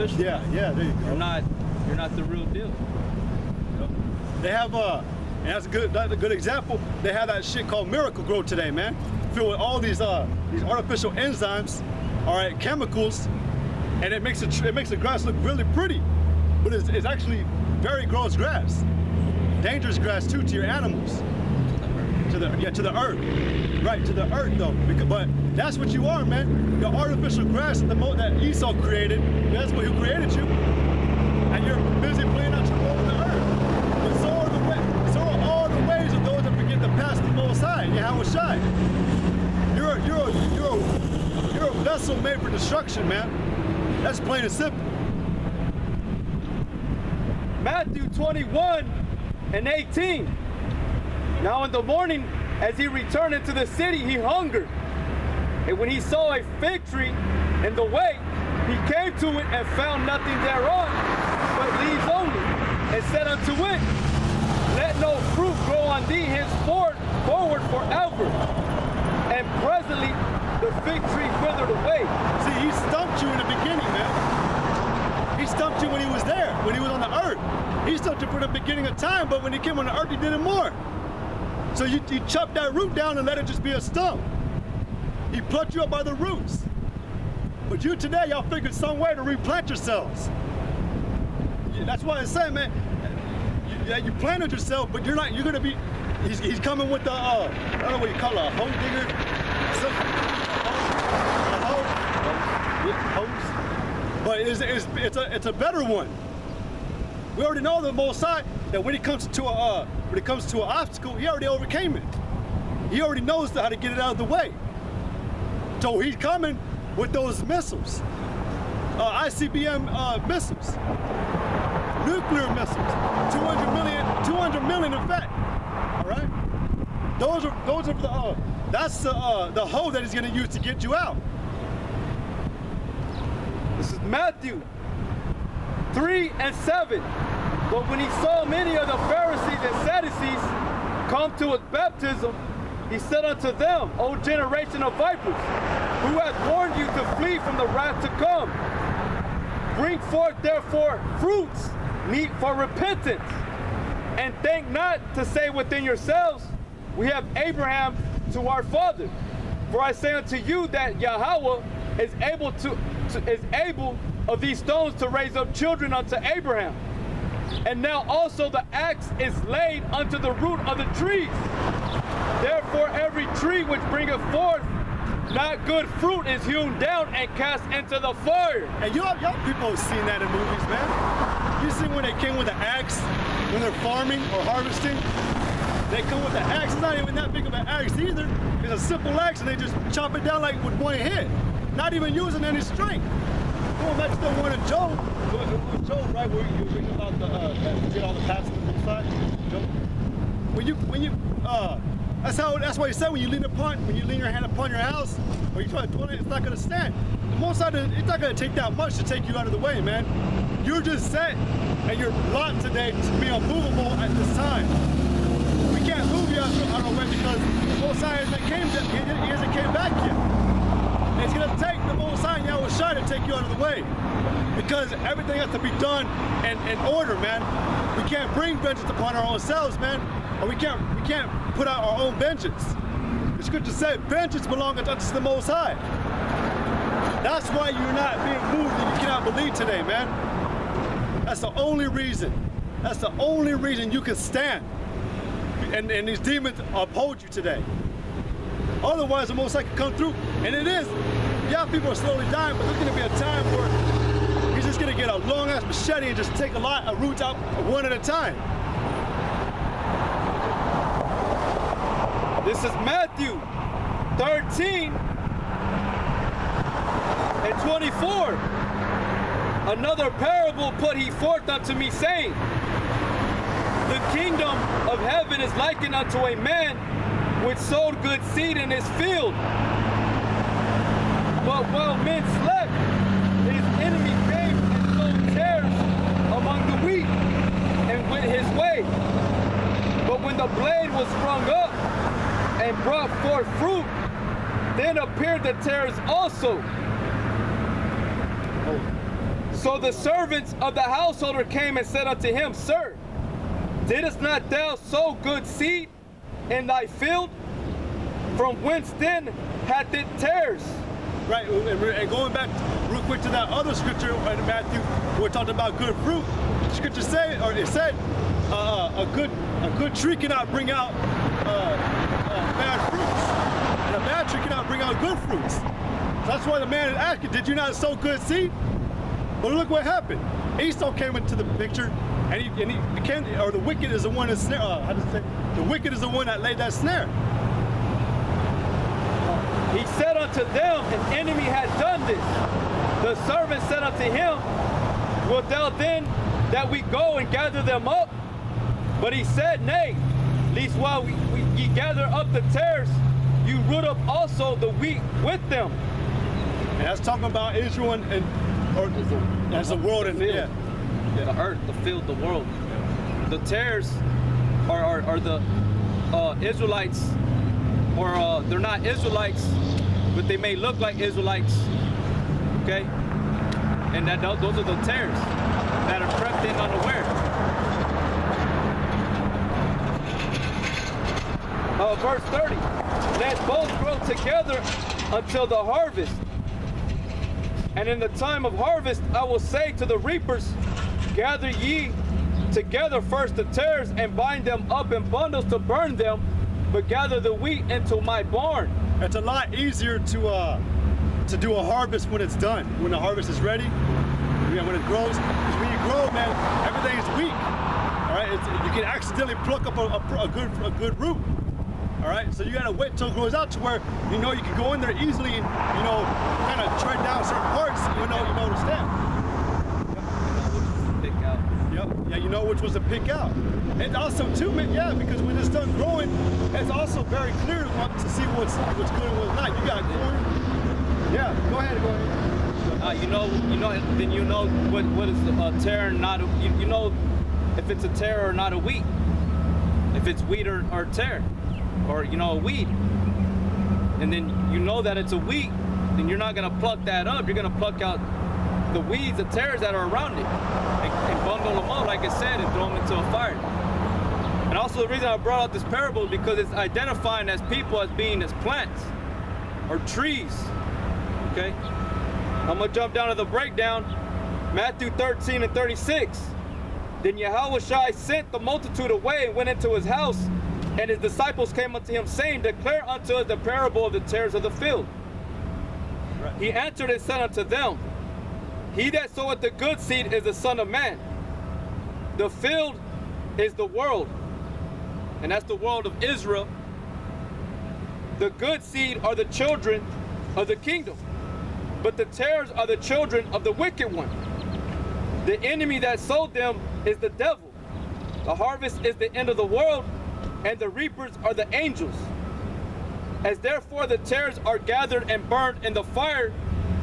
artificial. Yeah, there you go. You're not the real deal. They have and that's a good example. They have that shit called Miracle Grow today, man. Filled with all these artificial enzymes, all right, chemicals, and it makes the grass look really pretty, but it's actually very gross grass, dangerous grass too to your animals, to the earth, right, to the earth though. But that's what you are, man. The artificial grass that Esau created. That's what he created you, and you're busy playing out your role in the earth. But so are all the ways of those that forget to pass the Most High. Yahweh Shai. You're a vessel made for destruction, man. That's plain and simple. Matthew 21:18. Now in the morning, as he returned into the city, he hungered. And when he saw a fig tree in the way, he came to it and found nothing thereon, but leaves only, and said unto it, Let no fruit grow on thee henceforward forever. And presently the fig tree withered away. See, he stumped you in the beginning, man. He stumped you when he was there, when he was on the earth. He stumped you for the beginning of time, but when he came on the earth, he did it more. So you chopped that root down and let it just be a stump. He plucked you up by the roots. But you today, y'all figured some way to replant yourselves. That's why I say, man, you planted yourself, but you're gonna be, he's coming with the, I don't know what you call it, a hoe digger? But it's a better one. We already know the Most High that when it comes to an obstacle, he already overcame it. He already knows how to get it out of the way. So he's coming with those missiles, ICBM missiles, nuclear missiles, 200 million in fact. All right, those are that's the hoe that he's going to use to get you out. This is Matthew 3:7. But when he saw many of the Pharisees and Sadducees come to his baptism, he said unto them, O generation of vipers, who hath warned you to flee from the wrath to come? Bring forth therefore fruits meet for repentance, and think not to say within yourselves, we have Abraham to our father. For I say unto you that Yahweh is able of these stones to raise up children unto Abraham. And now also the axe is laid unto the root of the trees. Therefore every tree which bringeth forth not good fruit is hewn down and cast into the fire. And y'all people have seen that in movies, man. You see when they came with an axe, when they're farming or harvesting, they come with the axe. It's not even that big of an axe either. It's a simple axe and they just chop it down like with one hit. Not even using any strength. Going back to the one in Job, right, where you read about to get all the paths on the side. Job. That's why you said when you lean your hand upon your house, or you try to dwell it, it's not gonna stand. The Most High, it's not gonna take that much to take you out of the way, man. You're just set, and you're blocked today to be unmovable at this time. We can't move you out of the way because the Most High hasn't came back yet. It's going to take the Most High and Yahweh Shai to take you out of the way because everything has to be done in order, man. We can't bring vengeance upon our own selves, man, or we can't put out our own vengeance. The scripture said, vengeance belongeth unto the Most High. That's why you're not being moved and you cannot believe today, man. That's the only reason. That's the only reason you can stand and these demons uphold you today. Otherwise, the Most High can come through, and it is. Yeah, people are slowly dying, but there's going to be a time where he's just going to get a long-ass machete and just take a lot of roots out one at a time. This is Matthew 13:24. Another parable put he forth unto me, saying, The kingdom of heaven is likened unto a man which sowed good seed in his field. But while men slept, his enemy came and sowed tares among the wheat and went his way. But when the blade was sprung up and brought forth fruit, then appeared the tares also. So the servants of the householder came and said unto him, Sir, didst not thou sow good seed in thy field? From whence then hath it tares? Right, and going back real quick to that other scripture in Matthew, where we're talking about good fruit. The scripture said, or it said, a good tree cannot bring out bad fruits, and a bad tree cannot bring out good fruits. So that's why the man is asking, did you not sow good seed? But look what happened. Esau came into the picture, and he became, or the wicked is the one that how does it say? The wicked is the one that laid that snare. He said unto them, an enemy had done this. The servant said unto him, Wilt thou then that we go and gather them up? But he said, Nay, lest while ye gather up the tares, you root up also the wheat with them. And that's talking about Israel or as the world and the earth, the field, the world. The tares are the Israelites, or they're not Israelites, but they may look like Israelites. Okay, and those are the tares that are crept in unaware. Verse 30. Let both grow together until the harvest. And in the time of harvest, I will say to the reapers, gather ye together first the tares and bind them up in bundles to burn them, but gather the wheat into my barn. It's a lot easier to do a harvest when it's done, when the harvest is ready, when it grows. Because when you grow, man, everything is weak. All right, you can accidentally pluck up a good root. All right, so you gotta wait till it grows out to where you know you can go in there easily and kind of tread down certain parts. You know to stand. Pick out. Yep. Yeah, you know which was to pick out. And also too, man, yeah, because when it's done growing, it's also very clear to see what's good and what's not. You got corn. Yeah, go ahead. Then you know what is a tare and not a, you know if it's a tare or not a wheat. If it's wheat or tare, or a weed. And then you know that it's a wheat, then you're not gonna pluck that up. You're gonna pluck out the weeds, the tares that are around it, and bundle them up, like I said, and throw them into a fire. And also the reason I brought out this parable is because it's identifying as people as being as plants or trees. Okay? I'm gonna jump down to the breakdown. Matthew 13 and 36. Then Yahushua sent the multitude away and went into his house, and his disciples came unto him, saying, Declare unto us the parable of the tares of the field. Right. He answered and said unto them, He that soweth the good seed is the Son of Man. The field is the world, and that's the world of Israel. The good seed are the children of the kingdom, but the tares are the children of the wicked one. The enemy that sowed them is the devil. The harvest is the end of the world, and the reapers are the angels. As therefore the tares are gathered and burned in the fire,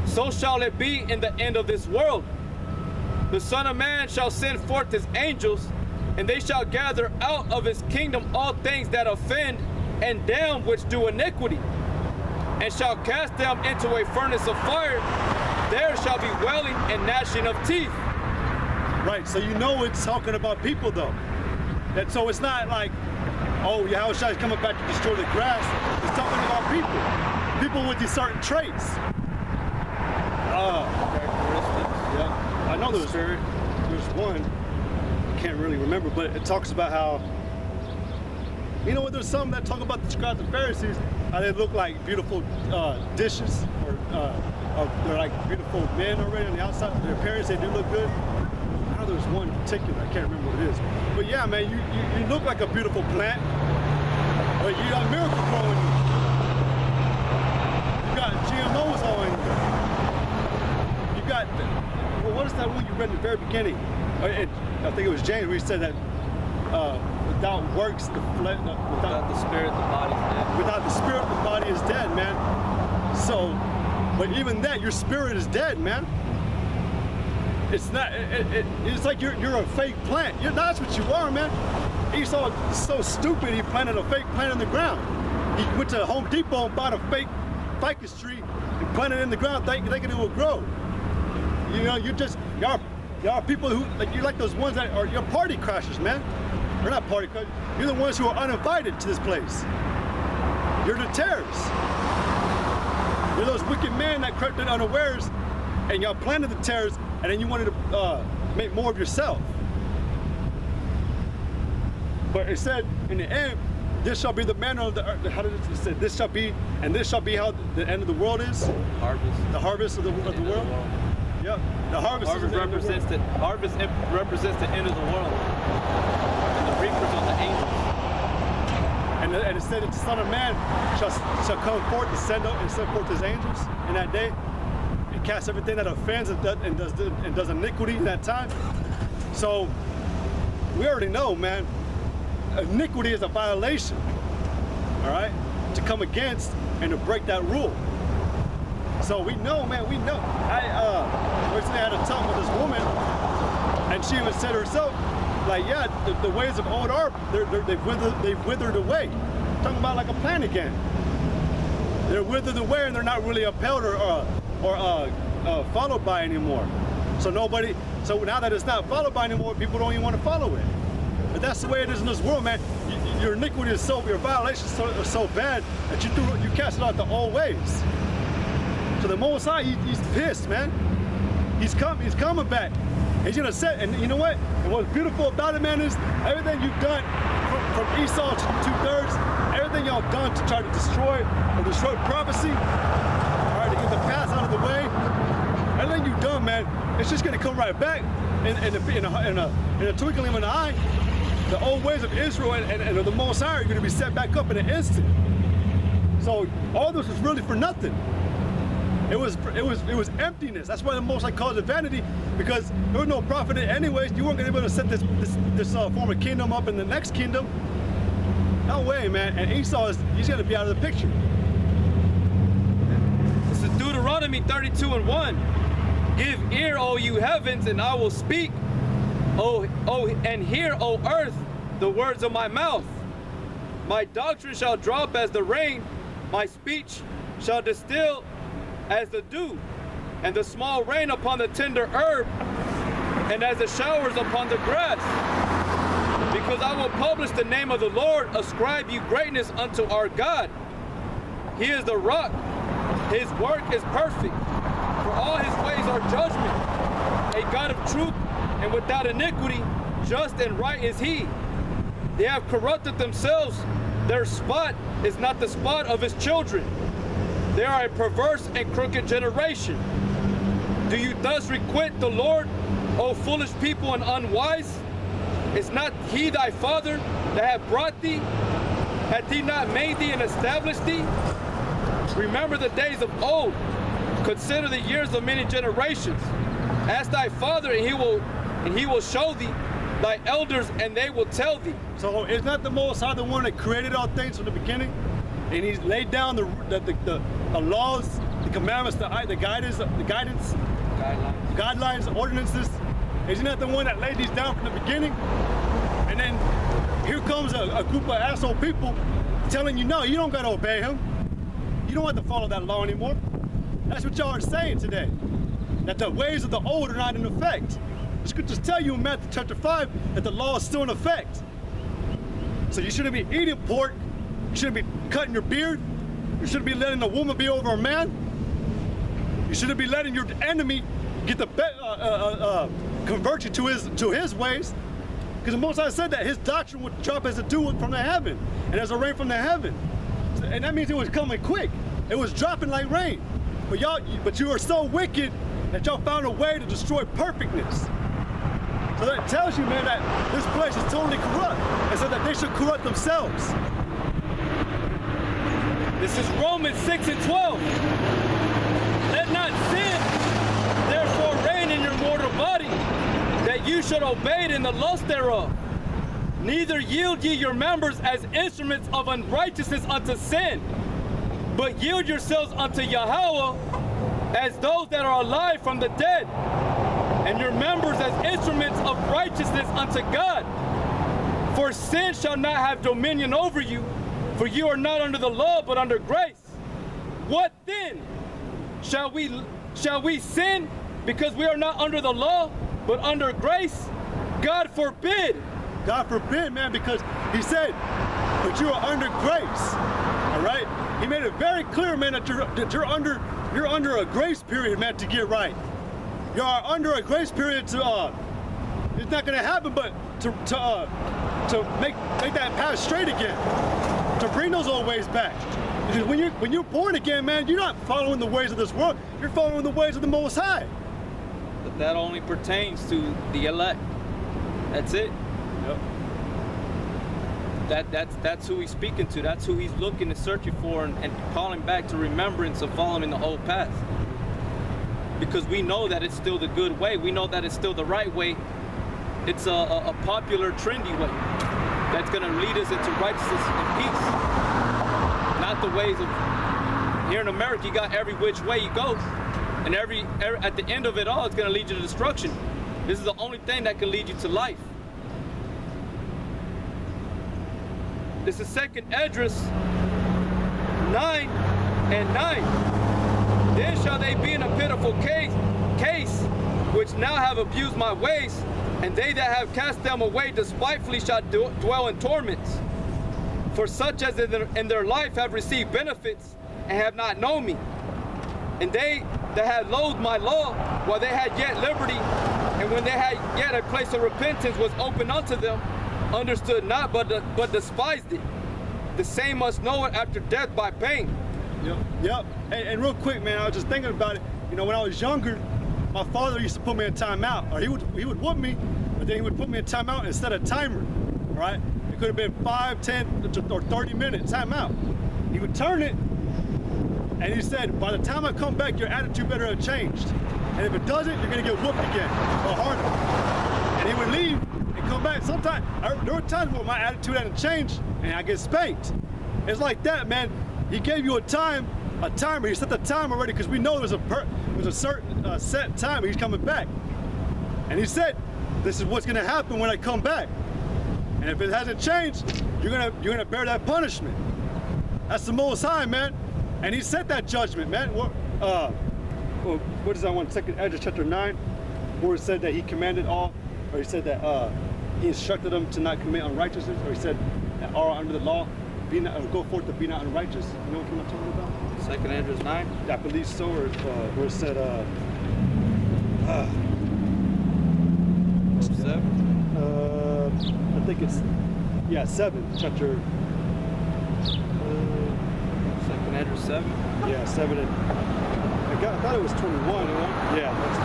so shall it be in the end of this world. The Son of Man shall send forth his angels, and they shall gather out of his kingdom all things that offend, and them which do iniquity, and shall cast them into a furnace of fire. There shall be wailing and gnashing of teeth. Right, so you know it's talking about people though. So it's not like, oh, Yahushua is coming back to destroy the grass. It's talking about people. People with these certain traits. Characteristics. Yeah, I know there's one. I can't really remember, but it talks about how, you know what, there's some that talk about the scribes and Pharisees, how they look like beautiful dishes, or they're like beautiful men already on the outside. Their appearance, they do look good. I know there's one in particular, I can't remember what it is. But yeah, man, you look like a beautiful plant, but you got miracle growing. You got GMOs on you. You got, well, what is that one you read in the very beginning? I think it was James where he said that without works, without the spirit, the body is dead. Without the spirit, the body is dead, man. So, but even that, your spirit is dead, man. It's not. It's like you're a fake plant. That's what you are, man. Esau is so stupid. He planted a fake plant in the ground. He went to Home Depot and bought a fake ficus tree and planted it in the ground, thinking it would grow. You know, you're just Y'all are people who, like, you're like those ones that are, you're party crashers, man. You're not party crashers. You're the ones who are uninvited to this place. You're the terrorists. You're those wicked men that crept in unawares, and y'all planted the terrors, and then you wanted to make more of yourself. But it said, in the end, this shall be the manner of the earth. How did it say? This shall be, and this shall be how the end of the world is. Harvest. The harvest of the world. Yep. The harvest represents the harvest represents the end of the world. And the reapers are the angels. And it said that the Son of Man shall come forth and send forth his angels in that day, and cast everything that offends and does iniquity in that time. So we already know, man, iniquity is a violation. All right, to come against and to break that rule. So we know, man, we know. I recently had a talk with this woman, and she even said herself, like, yeah, the ways of old are, they've withered away. Talking about like a plant again. They're withered away, and they're not really upheld or followed by anymore. So now that it's not followed by anymore, people don't even want to follow it. But that's the way it is in this world, man. Your iniquity is your violations are so bad that you cast it out the old ways. So the Most High, he's pissed, man. He's coming back. He's gonna set, and you know what? And what's beautiful about it, man, is everything you've done from Esau to 2/3, everything y'all done to try to destroy prophecy, all right, to get the past out of the way. Everything you've done, man, it's just gonna come right back in a twinkling of an eye. The old ways of Israel and the Most High are gonna be set back up in an instant. So all this was really for nothing. It was emptiness. That's why the Most High calls it vanity, because there was no profit in it anyways. You weren't gonna be able to set this form of kingdom up in the next kingdom. No way, man. And Esau he's gonna be out of the picture. This is Deuteronomy 32:1. Give ear, O you heavens, and I will speak. And hear, O earth, the words of my mouth. My doctrine shall drop as the rain, my speech shall distill as the dew, and the small rain upon the tender herb, and as the showers upon the grass. Because I will publish the name of the Lord, ascribe you greatness unto our God. He is the rock, his work is perfect, for all his ways are judgment. A God of truth and without iniquity, just and right is he. They have corrupted themselves, their spot is not the spot of his children. They are a perverse and crooked generation. Do you thus requite the Lord, O foolish people and unwise? Is not he thy father that hath brought thee? Hath he not made thee and established thee? Remember the days of old. Consider the years of many generations. Ask thy father, and he will show thee, thy elders, and they will tell thee. So is not the Most High the one that created all things from the beginning? And he's laid down the laws, the commandments, the guidance, guidelines, ordinances. Is he not the one that laid these down from the beginning? And then here comes a group of asshole people telling you, no, you don't gotta obey him. You don't have to follow that law anymore. That's what y'all are saying today. That the ways of the old are not in effect. The scriptures tell you in Matthew chapter 5 that the law is still in effect. So you shouldn't be eating pork. You shouldn't be cutting your beard. You shouldn't be letting a woman be over a man. You shouldn't be letting your enemy get convert you to his ways. Because the Most High said that his doctrine would drop as a dew from the heaven and as a rain from the heaven. And that means it was coming quick. It was dropping like rain. But you are so wicked that y'all found a way to destroy perfectness. So that tells you, man, that this place is totally corrupt. And so that they should corrupt themselves. This is Romans 6:12. Let not sin therefore reign in your mortal body, that you should obey it in the lust thereof. Neither yield ye your members as instruments of unrighteousness unto sin, but yield yourselves unto Yahweh as those that are alive from the dead, and your members as instruments of righteousness unto God. For sin shall not have dominion over you, for you are not under the law, but under grace. What then? Shall we sin because we are not under the law, but under grace? God forbid. God forbid, man, because he said, but you are under grace, all right? He made it very clear, man, that you're under a grace period, man, to get right. You are under a grace period to, it's not gonna happen, but to make that path straight again, to bring those old ways back. Because when you're born again, man, you're not following the ways of this world, you're following the ways of the Most High. But that only pertains to the elect. That's it. Yep. That's who he's speaking to. That's who he's looking and searching for and calling back to remembrance of following the old path. Because we know that it's still the good way. We know that it's still the right way. It's a popular, trendy way that's going to lead us into righteousness and peace. Not the ways of, here in America, you got every which way you go. And at the end of it all, it's going to lead you to destruction. This is the only thing that can lead you to life. This is 2nd Esdras 9 and 9. Then shall they be in a pitiful case which now have abused my ways, and they that have cast them away despitefully shall dwell in torments. For such as in their life have received benefits and have not known me. And they that had loathed my law while they had yet liberty, and when they had yet a place of repentance was opened unto them, understood not, but despised it. The same must know it after death by pain. Yep. And real quick, man, I was just thinking about it. You know, when I was younger, my father used to put me in timeout, or he would whoop me, but then he would put me in timeout instead of timer. All right, it could have been 5, 10, or 30 minutes timeout. He would turn it, and he said, by the time I come back, your attitude better have changed. And if it doesn't, you're gonna get whooped again, or harder. And he would leave and come back. Sometimes, there were times where my attitude hadn't changed, and I get spanked. It's like that, man. He gave you a timer. He set the time already because we know there's a certain set time he's coming back. And he said, this is what's gonna happen when I come back. And if it hasn't changed, you're gonna bear that punishment. That's the Most High, man. And he set that judgment, man. What is that one? 2nd Esdras chapter 9, where it said that he commanded all, or he said that he instructed them to not commit unrighteousness, or he said that all under the law, go forth to be not unrighteous. You know what I'm talking about? 2nd Esdras 9? I believe so, or where it said, 7? I think it's, 7, chapter. 2nd Esdras 7? Yeah, 7. I thought it was 21. Yeah, that's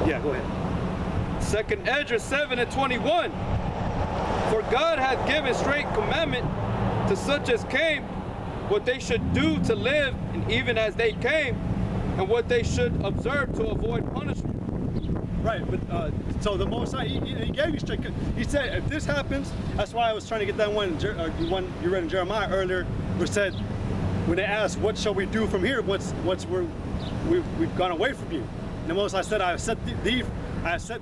yeah, go ahead. 2nd Esdras 7 and 21. For God hath given straight commandment to such as came, what they should do to live, and even as they came, and what they should observe to avoid punishment. Right, but so the Most High, he gave you straight. He said, if this happens, that's why I was trying to get that one you read in Jeremiah earlier, which said, when they asked, what shall we do from here? We've gone away from you. And the Most High said, I have set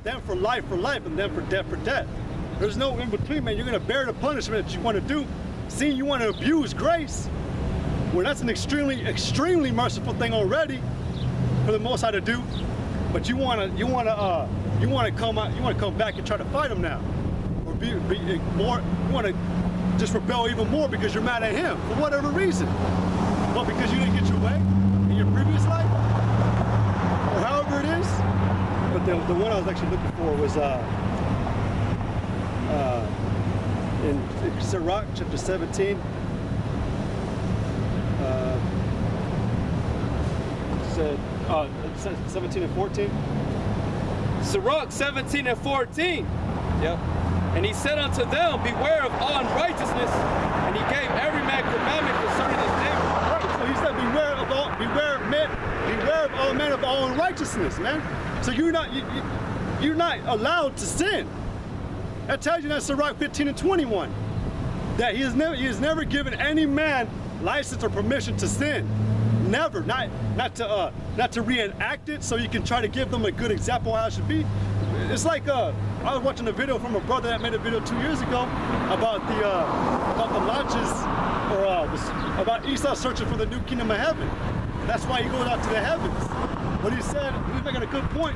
them for life, and them for death. There's no in between, man. You're gonna bear the punishment that you want to do. Seeing you want to abuse grace, well, that's an extremely, extremely merciful thing already for the Most High to do. But you want to come back and try to fight him now, or be more. You want to just rebel even more because you're mad at him for whatever reason. Well, because you didn't get your way in your previous life, or however it is. But the one I was actually looking for was in Sirach chapter 17. It said 17 and 14. Sirach 17 and 14. Yep. And he said unto them, beware of all unrighteousness, and he gave every man commandment concerning his neighbor. Right. So he said, beware of all men of all unrighteousness, man. So you're not allowed to sin. That tells you that Sirach 15 and 21. That he has never given any man license or permission to sin. Never, not to reenact it, so you can try to give them a good example of how it should be. It's like I was watching a video from a brother that made a video 2 years ago about the launches, or about Esau searching for the new kingdom of heaven. That's why he goes out to the heavens. What he said, he was making a good point.